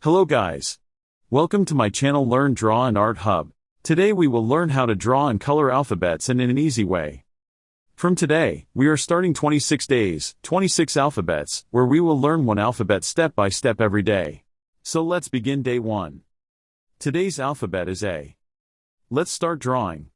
Hello guys. Welcome to my channel Learn Draw and Art Hub. Today we will learn how to draw and color alphabets and in an easy way. From today, we are starting 26 days, 26 alphabets, where we will learn one alphabet step by step every day. So let's begin day 1. Today's alphabet is A. Let's start drawing.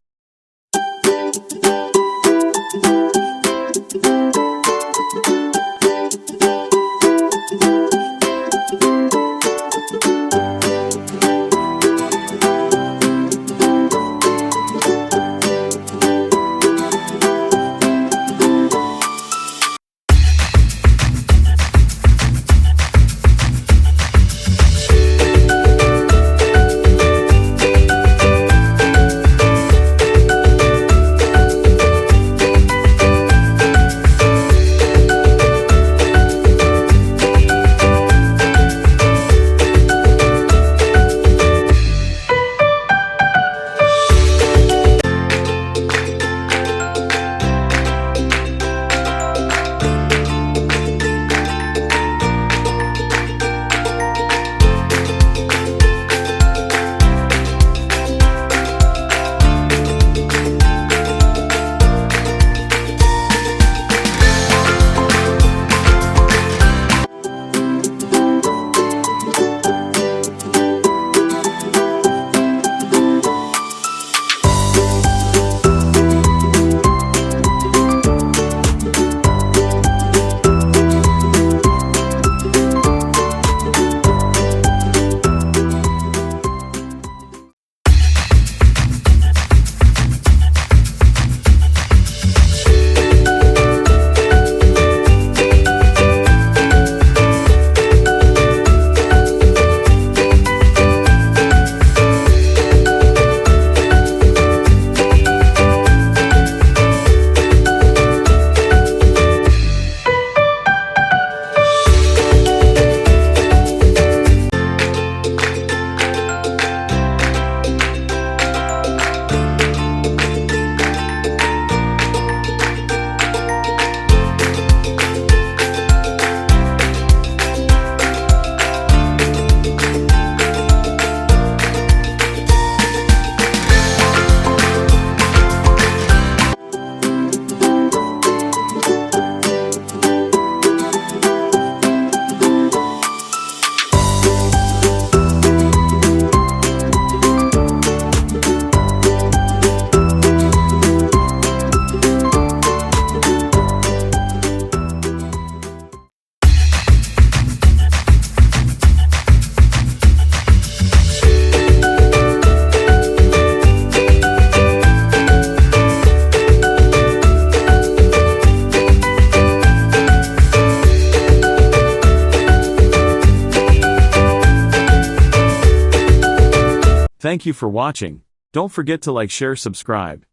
Thank you for watching. Don't forget to like, share, subscribe.